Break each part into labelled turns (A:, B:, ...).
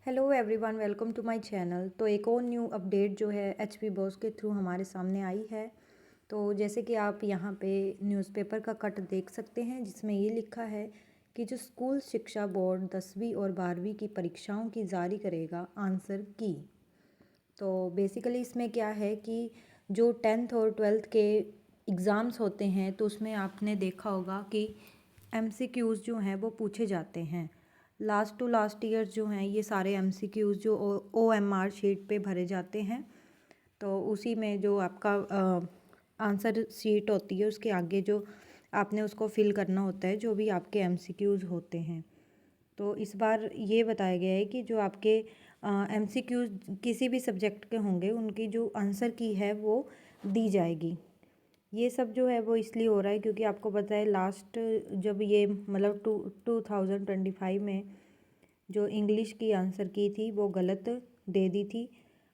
A: Hello everyone, welcome to my channel. तो एक और न्यू अपडेट जो है एचपी बॉस के थ्रू हमारे सामने आई है। तो जैसे कि आप यहाँ पे न्यूज़पेपर का कट देख सकते हैं, जिसमें ये लिखा है कि जो स्कूल शिक्षा बोर्ड 10वीं और 12वीं की परीक्षाओं की जारी करेगा आंसर की। तो बेसिकली इसमें क्या है कि जो 10th और 12th के एग्ज़ाम्स होते हैं तो उसमें आपने देखा होगा कि एमसीक्यूज़ जो हैं वो पूछे जाते हैं। लास्ट टू लास्ट ईयर जो हैं ये सारे एमसीक्यूज़ जो ओएमआर शीट पे भरे जाते हैं। तो उसी में जो आपका आंसर शीट होती है उसके आगे जो आपने उसको फिल करना होता है, जो भी आपके एमसीक्यूज़ होते हैं। तो इस बार ये बताया गया है कि जो आपके एमसीक्यूज़ किसी भी सब्जेक्ट के होंगे उनकी जो आंसर की है वो दी जाएगी। ये सब जो है वो इसलिए हो रहा है क्योंकि आपको पता है लास्ट जब ये मतलब 2025 में जो इंग्लिश की आंसर की थी वो गलत दे दी थी।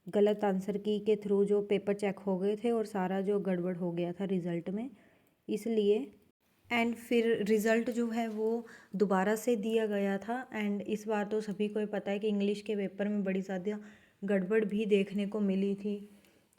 A: गलत आंसर की के थ्रू जो पेपर चेक हो गए थे और सारा जो गड़बड़ हो गया था रिज़ल्ट में, इसलिए एंड फिर रिज़ल्ट जो है वो दोबारा से दिया गया था। एंड इस बार तो सभी को ही पता है कि इंग्लिश के पेपर में बड़ी ज़्यादा गड़बड़ भी देखने को मिली थी।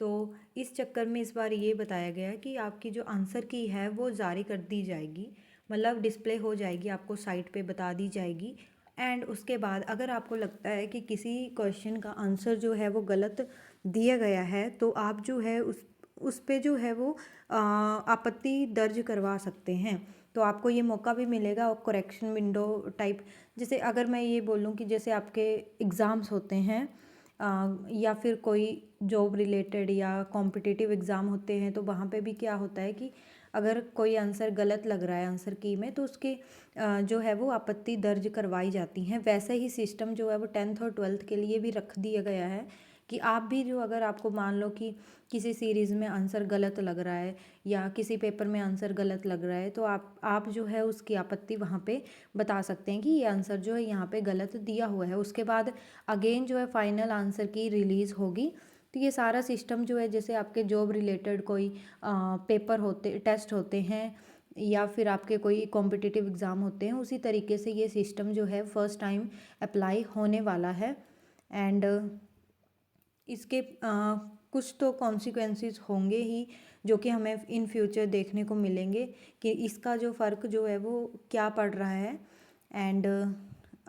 A: तो इस चक्कर में इस बार ये बताया गया है कि आपकी जो आंसर की है वो जारी कर दी जाएगी, मतलब डिस्प्ले हो जाएगी, आपको साइट पे बता दी जाएगी। एंड उसके बाद अगर आपको लगता है कि किसी क्वेश्चन का आंसर जो है वो गलत दिया गया है तो आप जो है उस पे जो है वो आपत्ति दर्ज करवा सकते हैं। तो आपको ये मौका भी मिलेगा और करेक्शन विंडो टाइप, जैसे अगर मैं ये बोलूँ कि जैसे आपके एग्ज़ाम्स होते हैं या फिर कोई जॉब रिलेटेड या कॉम्पिटिटिव एग्ज़ाम होते हैं, तो वहाँ पे भी क्या होता है कि अगर कोई आंसर गलत लग रहा है आंसर की में, तो उसके जो है वो आपत्ति दर्ज करवाई जाती हैं। वैसे ही सिस्टम जो है वो 10th और 12th के लिए भी रख दिया गया है कि आप भी जो अगर आपको मान लो कि किसी सीरीज़ में आंसर गलत लग रहा है या किसी पेपर में आंसर गलत लग रहा है, तो आप जो है उसकी आपत्ति वहाँ पे बता सकते हैं कि ये आंसर जो है यहाँ पे गलत दिया हुआ है। उसके बाद अगेन जो है फाइनल आंसर की रिलीज़ होगी। तो ये सारा सिस्टम जो है, जैसे आपके जॉब रिलेटेड कोई पेपर होते टेस्ट होते हैं या फिर आपके कोई कॉम्पिटिटिव एग्ज़ाम होते हैं, उसी तरीके से ये सिस्टम जो है फर्स्ट टाइम अप्लाई होने वाला है। एंड इसके कुछ तो कॉन्सिक्वेंसेस होंगे ही जो कि हमें इन फ्यूचर देखने को मिलेंगे कि इसका जो फ़र्क जो है वो क्या पड़ रहा है। एंड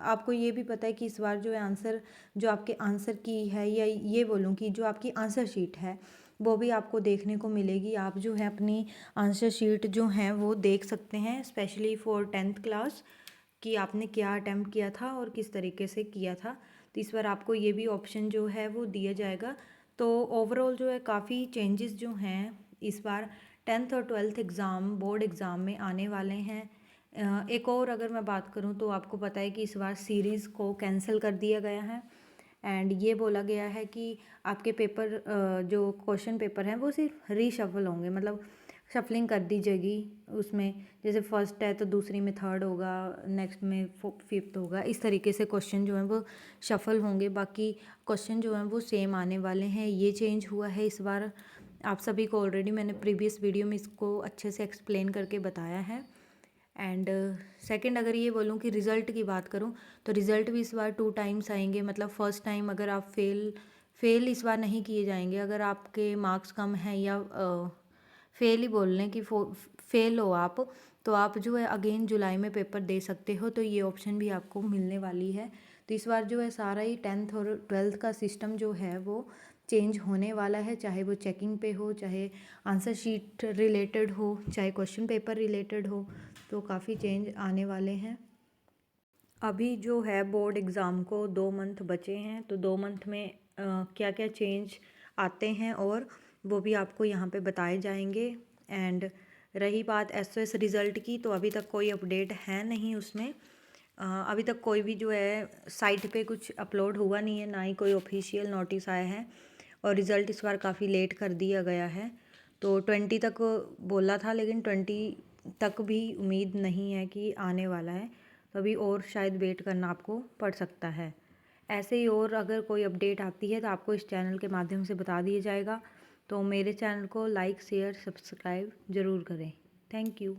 A: आपको ये भी पता है कि इस बार जो है आंसर जो आपके आंसर की है, या ये बोलूँ कि जो आपकी आंसर शीट है वो भी आपको देखने को मिलेगी। आप जो है अपनी आंसर शीट जो है वो देख सकते हैं, स्पेशली फॉर 10th क्लास, कि आपने क्या अटैम्प्ट किया था और किस तरीके से किया था। तो इस बार आपको ये भी ऑप्शन जो है वो दिया जाएगा। तो ओवरऑल जो है काफ़ी चेंजेस जो हैं इस बार 10th और 12th एग्ज़ाम बोर्ड एग्ज़ाम में आने वाले हैं। एक और अगर मैं बात करूं तो आपको पता है कि इस बार सीरीज़ को कैंसिल कर दिया गया है। एंड ये बोला गया है कि आपके पेपर जो क्वेश्चन पेपर हैं वो सिर्फ रीशफल होंगे, मतलब शफलिंग कर दी जाएगी। उसमें जैसे फर्स्ट है तो दूसरी में थर्ड होगा, नेक्स्ट में फिफ्थ होगा, इस तरीके से क्वेश्चन जो हैं वो शफल होंगे। बाकी क्वेश्चन जो हैं वो सेम आने वाले हैं। ये चेंज हुआ है इस बार। आप सभी को ऑलरेडी मैंने प्रीवियस वीडियो में इसको अच्छे से एक्सप्लेन करके बताया है। एंड सेकंड अगर ये बोलूँ कि रिज़ल्ट की बात करूँ तो रिज़ल्ट भी इस बार 2 टाइम्स आएंगे। मतलब फर्स्ट टाइम अगर आप फेल इस बार नहीं किए जाएंगे। अगर आपके मार्क्स कम हैं या फेल ही बोल लें कि फेल हो आप, तो आप जो है अगेन जुलाई में पेपर दे सकते हो। तो ये ऑप्शन भी आपको मिलने वाली है। तो इस बार जो है सारा ही 10th और 12th का सिस्टम जो है वो चेंज होने वाला है, चाहे वो चेकिंग पे हो, चाहे आंसर शीट रिलेटेड हो, चाहे क्वेश्चन पेपर रिलेटेड हो। तो काफ़ी चेंज आने वाले हैं। अभी जो है बोर्ड एग्ज़ाम को 2 मंथ बचे हैं, तो 2 मंथ में क्या क्या चेंज आते हैं और वो भी आपको यहाँ पे बताए जाएंगे। एंड रही बात एसओएस रिज़ल्ट की, तो अभी तक कोई अपडेट है नहीं उसमें। अभी तक कोई भी जो है साइट पे कुछ अपलोड हुआ नहीं है, ना ही कोई ऑफिशियल नोटिस आया है। और रिज़ल्ट इस बार काफ़ी लेट कर दिया गया है। तो 20 तक बोला था, लेकिन 20 तक भी उम्मीद नहीं है कि आने वाला है। तो अभी और शायद वेट करना आपको पड़ सकता है। ऐसे ही और अगर कोई अपडेट आती है तो आपको इस चैनल के माध्यम से बता दिया जाएगा। तो मेरे चैनल को लाइक शेयर सब्सक्राइब ज़रूर करें। Thank you.